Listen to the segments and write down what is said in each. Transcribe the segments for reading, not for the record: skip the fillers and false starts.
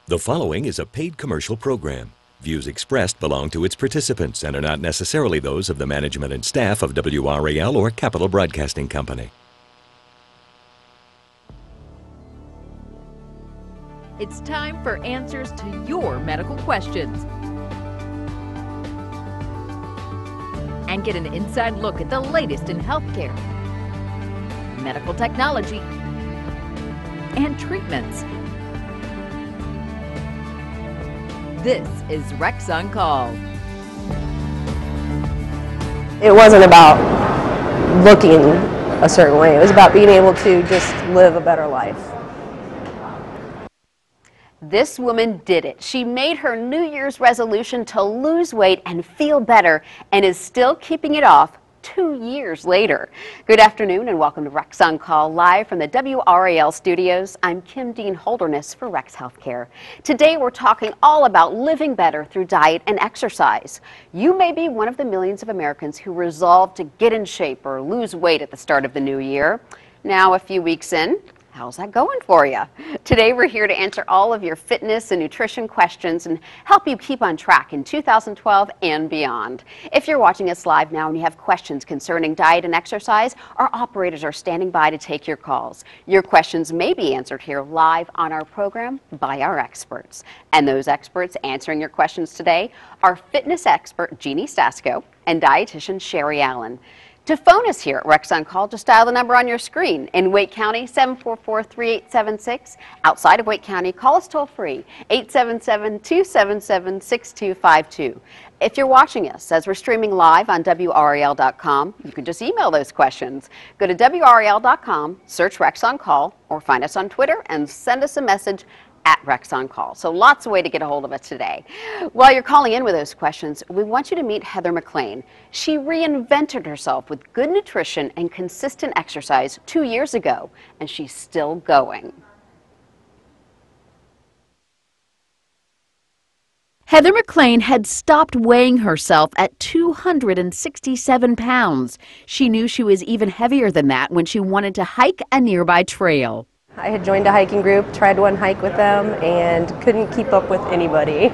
The following is a paid commercial program. Views expressed belong to its participants and are not necessarily those of the management and staff of WRAL or Capital Broadcasting Company. It's time for answers to your medical questions. And get an inside look at the latest in healthcare, medical technology, and treatments. This is Rex on Call. It wasn't about looking a certain way. It was about being able to just live a better life. This woman did it. She made her New Year's resolution to lose weight and feel better and is still keeping it off 2 years later. Good afternoon and welcome to Rex on Call, live from the WRAL studios. I'm Kim Dean Holderness for Rex Healthcare. Today we're talking all about living better through diet and exercise. You may be one of the millions of Americans who resolve to get in shape or lose weight at the start of the new year. Now, a few weeks in, how's that going for you? Today we're here to answer all of your fitness and nutrition questions and help you keep on track in 2012 and beyond. If you're watching us live now and you have questions concerning diet and exercise, our operators are standing by to take your calls. Your questions may be answered here live on our program by our experts. And those experts answering your questions today are fitness expert Jeannie Sasco and dietitian Sherry Allen. To phone us here at Rex on Call, just dial the number on your screen. In Wake County, 744-3876. Outside of Wake County, call us toll free, 877-277-6252. If you're watching us as we're streaming live on WRAL.com, you can just email those questions. Go to WRAL.com, search Rex on Call, or find us on Twitter and send us a message at Rex on Call. So lots of way to get a hold of us today. While you're calling in with those questions, we want you to meet Heather McLean. She reinvented herself with good nutrition and consistent exercise 2 years ago, and she's still going. Heather McLean had stopped weighing herself at 267 pounds. She knew she was even heavier than that when she wanted to hike a nearby trail. I had joined a hiking group, tried one hike with them, and couldn't keep up with anybody.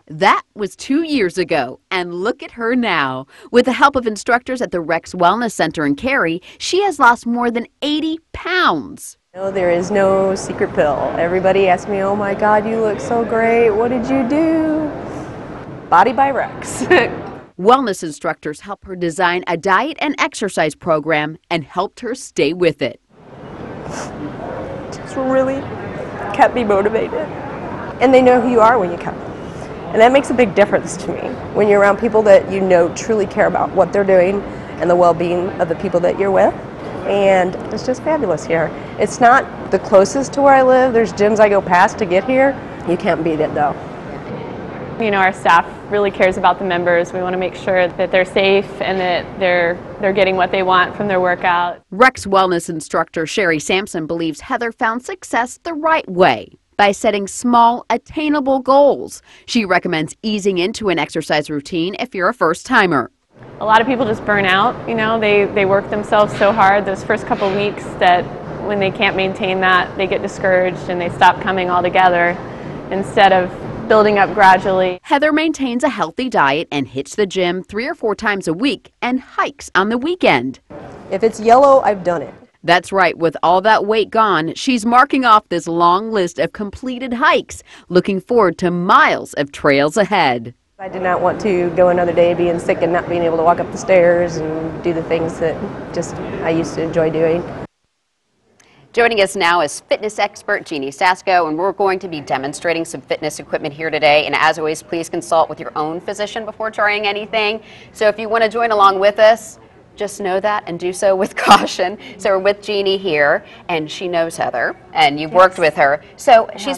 That was 2 years ago, and look at her now. With the help of instructors at the Rex Wellness Center in Cary, she has lost more than 80 pounds. No, there is no secret pill. Everybody asks me, oh my God, you look so great. What did you do? Body by Rex. Wellness instructors helped her design a diet and exercise program and helped her stay with it. Just really kept me motivated. And they know who you are when you come. And that makes a big difference to me. When you're around people that you know truly care about what they're doing and the well-being of the people that you're with. And it's just fabulous here. It's not the closest to where I live. There's gyms I go past to get here. You can't beat it though. You know, our staff really cares about the members. We want to make sure that they're safe and that they're getting what they want from their workout. Rex Wellness instructor Sherry Sampson believes Heather found success the right way, by setting small, attainable goals. She recommends easing into an exercise routine if you're a first-timer. A lot of people just burn out, you know, they work themselves so hard those first couple weeks that when they can't maintain that, they get discouraged and they stop coming altogether instead of building up gradually. Heather maintains a healthy diet and hits the gym 3 or 4 times a week and hikes on the weekend. If it's yellow, I've done it. That's right, with all that weight gone, she's marking off this long list of completed hikes, looking forward to miles of trails ahead. I did not want to go another day being sick and not being able to walk up the stairs and do the things that just I used to enjoy doing. Joining us now is fitness expert Jeannie Sasco, and we're going to be demonstrating some fitness equipment here today. And as always, please consult with your own physician before trying anything. So if you want to join along with us, just know that and do so with caution. So we're with Jeannie here, and she knows Heather, and you've worked with her. So she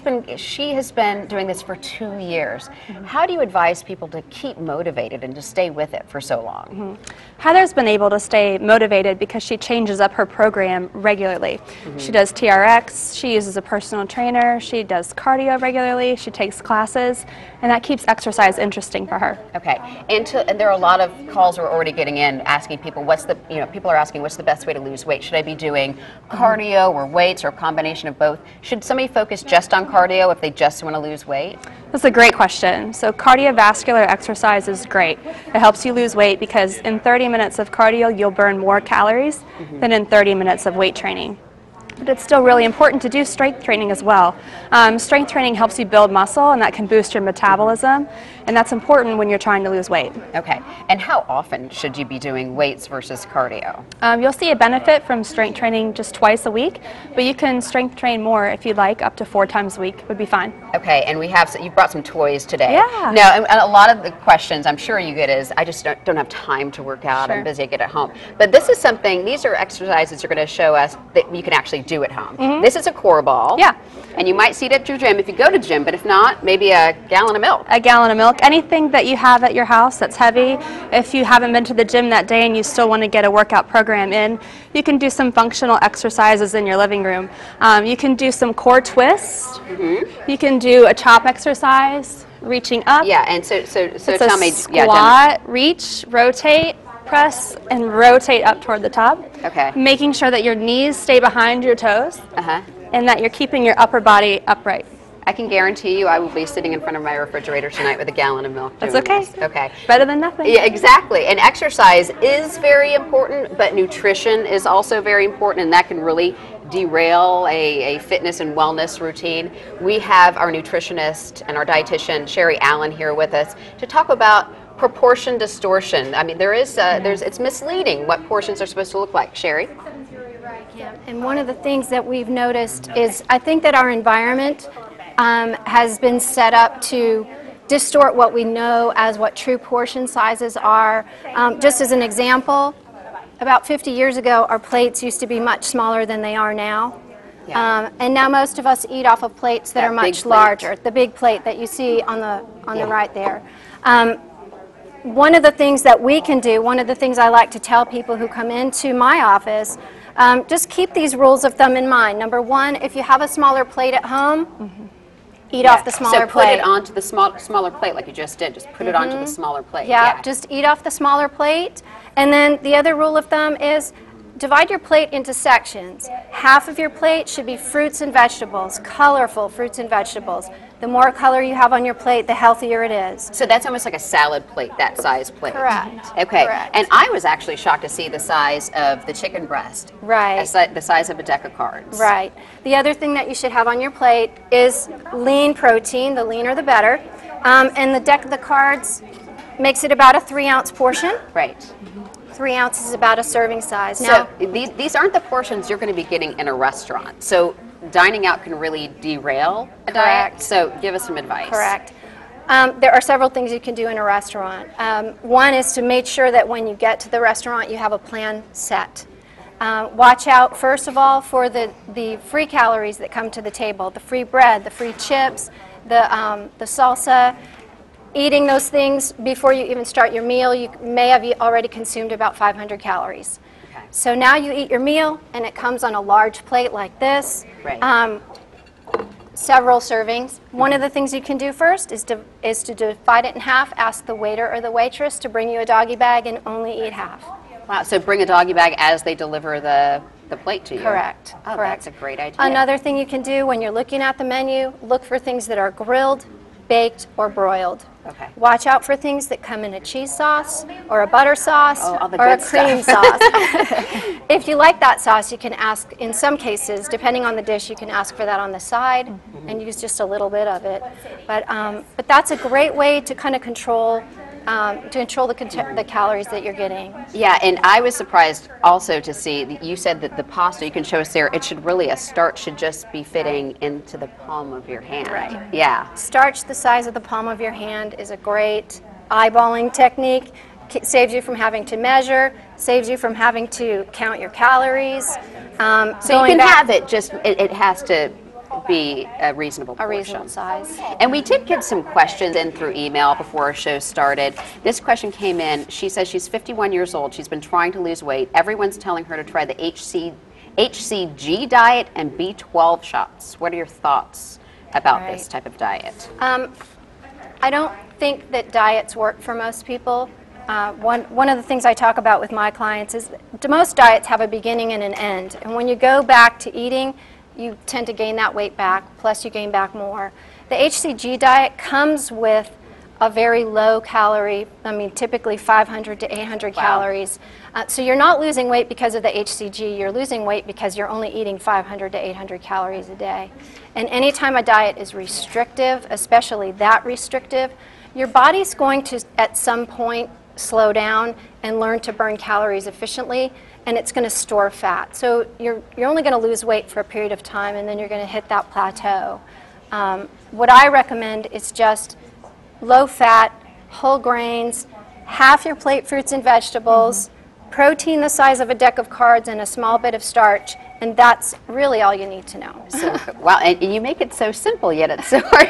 has been doing this for 2 years. How do you advise people to keep motivated and to stay with it for so long? Heather's been able to stay motivated because she changes up her program regularly. She does TRX, she uses a personal trainer, she does cardio regularly, she takes classes, and that keeps exercise interesting for her. Okay, and there are a lot of calls we're already getting in asking people what's the, people are asking what's the best way to lose weight? Should I be doing cardio or weights or a combination of both? Should somebody focus just on cardio if they just want to lose weight? That's a great question. So cardiovascular exercise is great. It helps you lose weight because in 30 minutes of cardio, you'll burn more calories than in 30 minutes of weight training. But it's still really important to do strength training as well. Strength training helps you build muscle, and that can boost your metabolism, and that's important when you're trying to lose weight. Okay, and how often should you be doing weights versus cardio? You'll see a benefit from strength training just twice a week, but you can strength train more if you'd like, up to 4 times a week would be fine. Okay, and you brought some toys today. Yeah. Now, and a lot of the questions I'm sure you get is, I just don't have time to work out, I'm busy, I get at home. But this is something, these are exercises you're going to show us that you can actually do at home. This is a core ball. Yeah. And you might see it at your gym if you go to gym, but if not, maybe a gallon of milk. A gallon of milk, anything that you have at your house that's heavy. If you haven't been to the gym that day and you still want to get a workout program in, you can do some functional exercises in your living room. You can do some core twists. You can do a chop exercise, reaching up. Yeah, and so tell me. Squat, reach, rotate, press, and rotate up toward the top. Okay. Making sure that your knees stay behind your toes. And that you're keeping your upper body upright. I can guarantee you I will be sitting in front of my refrigerator tonight with a gallon of milk. That's okay. This. Okay. Better than nothing. Yeah, exactly. And exercise is very important, but nutrition is also very important, and that can really derail a fitness and wellness routine. We have our nutritionist and our dietitian, Sherry Allen, here with us to talk about proportion distortion. I mean, it's misleading what portions are supposed to look like. Sherry? Yeah, and one of the things that we've noticed is I think that our environment has been set up to distort what we know as what true portion sizes are. Just as an example, about 50 years ago, our plates used to be much smaller than they are now. And now most of us eat off of plates that are much larger. The big plate that you see on the right there. One of the things that we can do, one of the things I like to tell people who come into my office, just keep these rules of thumb in mind. Number one, if you have a smaller plate at home, eat off the smaller plate. So put it onto the smaller plate like you just did. Just put it onto the smaller plate. Yeah, just eat off the smaller plate. And then the other rule of thumb is divide your plate into sections. Half of your plate should be fruits and vegetables, colorful fruits and vegetables. The more color you have on your plate, the healthier it is. So that's almost like a salad plate, that size plate. Correct. Okay. Correct. And I was actually shocked to see the size of the chicken breast. Right. The size of a deck of cards. Right. The other thing that you should have on your plate is lean protein. The leaner the better. And the deck of the cards makes it about a 3-ounce portion. Right. 3 ounces is about a serving size. So these aren't the portions you're going to be getting in a restaurant. So dining out can really derail a diet. So give us some advice. Correct. There are several things you can do in a restaurant. One is to make sure that when you get to the restaurant, you have a plan set. Watch out, first of all, for the free calories that come to the table, the free bread, the free chips, the salsa. Eating those things before you even start your meal, you may have already consumed about 500 calories. Okay. So now you eat your meal, and it comes on a large plate like this. Right. Several servings. One of the things you can do first is to divide it in half. Ask the waiter or the waitress to bring you a doggy bag and only eat half. Wow. So bring a doggy bag as they deliver the plate to you. Correct. Oh, Correct. That's a great idea. Another thing you can do when you're looking at the menu, look for things that are grilled, baked, or broiled. Okay. Watch out for things that come in a cheese sauce or a butter sauce all the or a good cream stuff. sauce. If you like that sauce, you can ask, in some cases, depending on the dish, you can ask for that on the side and use just a little bit of it. But that's a great way to kind of control the calories that you're getting. Yeah, and I was surprised also to see that you said that the pasta, you can show us there, a starch should just be fitting into the palm of your hand. Right. Yeah. Starch the size of the palm of your hand is a great eyeballing technique. Saves you from having to measure, saves you from having to count your calories. So you can have it, just it has to be a reasonable portion. A reasonable size. And we did get some questions in through email before our show started. This question came in. She says she's 51 years old. She's been trying to lose weight. Everyone's telling her to try the HCG diet and B12 shots. What are your thoughts about this type of diet? I don't think that diets work for most people. One of the things I talk about with my clients is most diets have a beginning and an end. And when you go back to eating, you tend to gain that weight back, plus you gain back more. The HCG diet comes with a very low calorie, typically 500 to 800 calories. So you're not losing weight because of the HCG, you're losing weight because you're only eating 500 to 800 calories a day. And anytime a diet is restrictive, especially that restrictive, your body's going to, at some point, slow down and learn to burn calories efficiently, and it's going to store fat. So you're only going to lose weight for a period of time, and then you're going to hit that plateau. What I recommend is just low fat, whole grains, half your plate fruits and vegetables, protein the size of a deck of cards, and a small bit of starch, and that's really all you need to know. So, wow, and you make it so simple, yet it's so hard.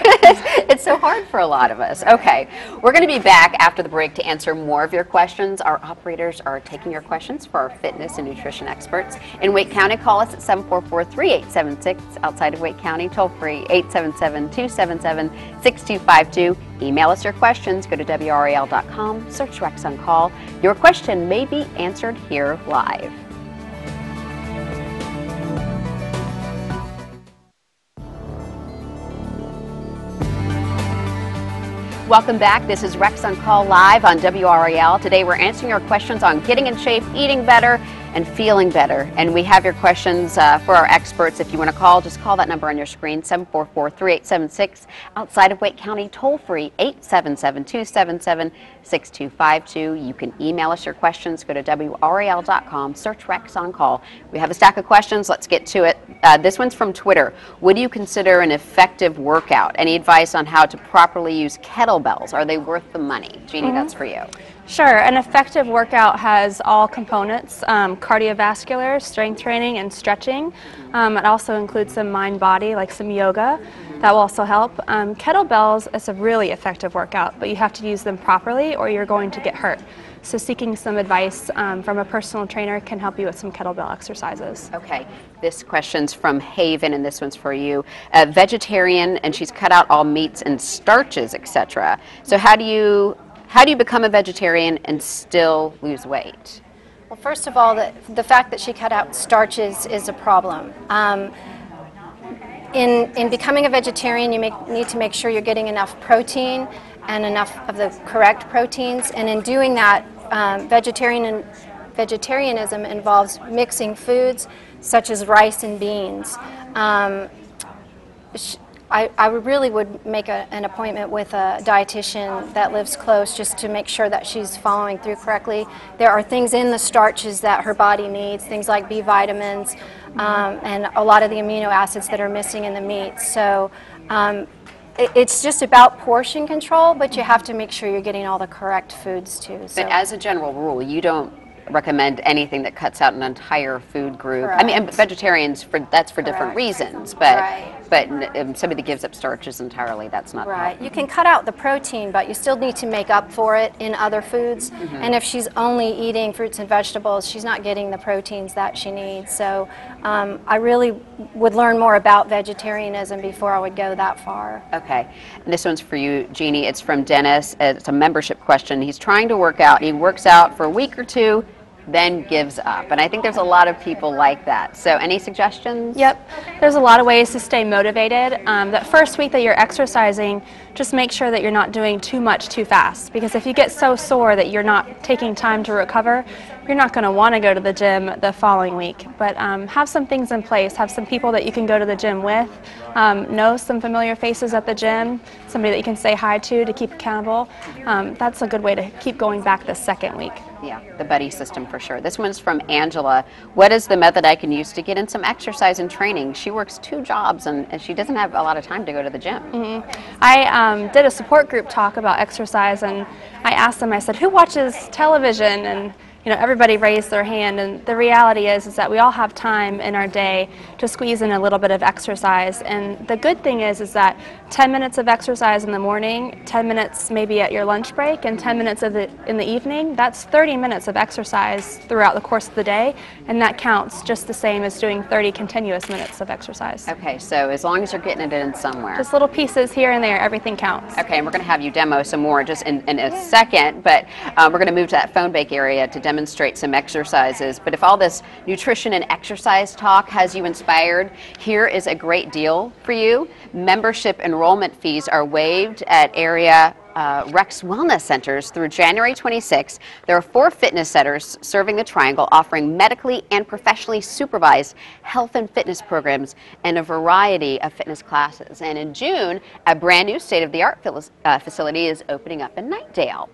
It's so hard for a lot of us. Okay, we're going to be back after the break to answer more of your questions. Our operators are taking your questions for our fitness and nutrition experts. In Wake County, call us at 744-3876. Outside of Wake County, toll free 877-277-6252. Email us your questions. Go to WRAL.com, search Rex on Call. Your question may be answered here live. Welcome back. This is Rex on Call live on WRAL. Today we're answering your questions on getting in shape, eating better, and feeling better. And we have your questions for our experts. If you want to call, just call that number on your screen, 744-3876. Outside of Wake County, toll free, 877-277-6252. You can email us your questions. Go to WRAL.com, search Rex on Call. We have a stack of questions. Let's get to it. This one's from Twitter. What do you consider an effective workout? Any advice on how to properly use kettlebells? Are they worth the money? Jeannie, that's for you. Sure. An effective workout has all components, cardiovascular, strength training, and stretching. It also includes some mind-body, like some yoga. That will also help. Kettlebells is a really effective workout, but you have to use them properly or you're going to get hurt. So seeking some advice from a personal trainer can help you with some kettlebell exercises. Okay, this question's from Haven, and this one's for you. Vegetarian, and she's cut out all meats and starches, etc. So how do you become a vegetarian and still lose weight? Well, first of all, the fact that she cut out starches is a problem. In becoming a vegetarian, you need to make sure you're getting enough protein and enough of the correct proteins. And in doing that, vegetarianism involves mixing foods such as rice and beans. I really would make an appointment with a dietitian that lives close just to make sure that she's following through correctly. There are things in the starches that her body needs, things like B vitamins and a lot of the amino acids that are missing in the meats. So it's just about portion control, but you have to make sure you're getting all the correct foods too. So. But as a general rule, you don't recommend anything that cuts out an entire food group. Correct. I mean, vegetarians, that's for different reasons, but Right. but somebody that gives up starches entirely, that's not Right. You can cut out the protein, but you still need to make up for it in other foods. And if she's only eating fruits and vegetables, she's not getting the proteins that she needs. So I really would learn more about vegetarianism before I would go that far. Okay, and this one's for you, Jeannie. It's from Dennis. It's a membership question. He's trying to work out. He works out for a week or two, then gives up. And I think there's a lot of people like that. So any suggestions? Yep. There's a lot of ways to stay motivated. That first week that you're exercising, just make sure that you're not doing too much too fast. Because if you get so sore that you're not taking time to recover, you're not going to want to go to the gym the following week. But have some things in place. Have some people that you can go to the gym with. Know some familiar faces at the gym. Somebody that you can say hi to keep accountable. That's a good way to keep going back the second week. Yeah, the buddy system for sure. This one's from Angela. What is the method I can use to get in some exercise and training? She works 2 jobs and she doesn't have a lot of time to go to the gym. I did a support group talk about exercise, and I asked them, I said, who watches television? And everybody raised their hand, and the reality is that we all have time in our day to squeeze in a little bit of exercise. And the good thing is that 10 minutes of exercise in the morning, 10 minutes maybe at your lunch break, and 10 minutes of it in the evening, that's 30 minutes of exercise throughout the course of the day, and that counts just the same as doing 30 continuous minutes of exercise. Okay, so as long as you're getting it in somewhere. Just little pieces here and there, everything counts. Okay, and we're going to have you demo some more just in a second, but we're going to move to that phone bank area to demonstrate some exercises. But if all this nutrition and exercise talk has you inspired, here is a great deal for you. Membership enrollment fees are waived at area Rex Wellness Centers through January 26th. There are 4 fitness centers serving the Triangle, offering medically and professionally supervised health and fitness programs and a variety of fitness classes. And in June, a brand new state-of-the-art facility is opening up in Knightdale.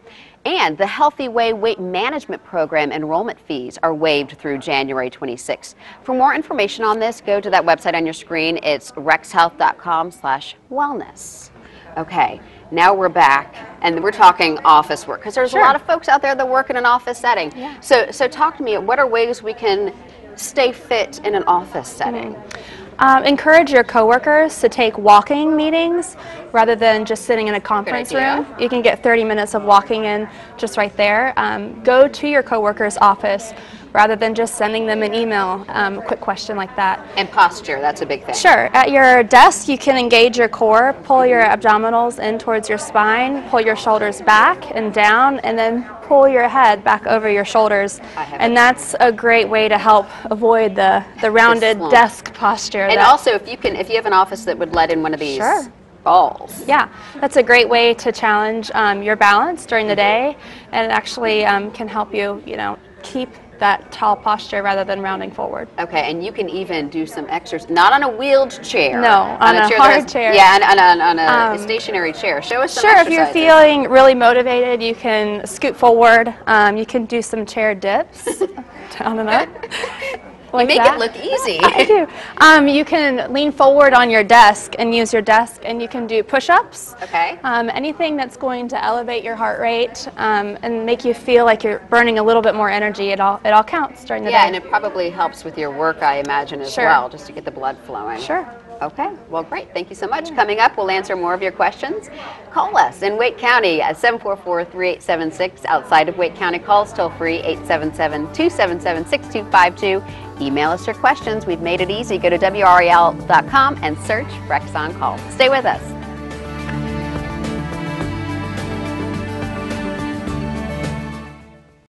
And the Healthy Way Weight Management Program enrollment fees are waived through January 26th. For more information on this, go to that website on your screen. It's rexhealth.com/wellness. Okay, now we're back, and we're talking office work, because there's a lot of folks out there that work in an office setting. Yeah. So talk to me, what are ways we can stay fit in an office setting? Encourage your coworkers to take walking meetings rather than just sitting in a conference room. You can get 30 minutes of walking in just right there. Go to your coworker's office rather than just sending them an email, a quick question like that. And posture, that's a big thing. Sure. At your desk, you can engage your core, pull your abdominals in towards your spine, pull your shoulders back and down, and then pull your head back over your shoulders. And that's a great way to help avoid the rounded desk posture. And also, if you have an office that would let in one of these balls. Yeah, that's a great way to challenge your balance during the day, and it actually can help you, keep that tall posture rather than rounding forward. Okay, and you can even do some exercise, not on a wheeled chair. No, on a hard chair. Yeah, on a stationary chair. Show us some exercises. Sure, if you're feeling really motivated, you can scoot forward. You can do some chair dips down and up. Like you make it look easy. I do. You can lean forward on your desk and use your desk, and you can do push-ups. Okay. Anything that's going to elevate your heart rate and make you feel like you're burning a little bit more energy. It all counts during the day. Yeah, and it probably helps with your work, I imagine, as well, just to get the blood flowing. Sure. Okay, well, great. Thank you so much. Coming up, we'll answer more of your questions. Call us in Wake County at 744-3876. Outside of Wake County, calls toll free 877-277-6252. Email us your questions. We've made it easy. Go to WRAL.com and search Rex on Call. Stay with us.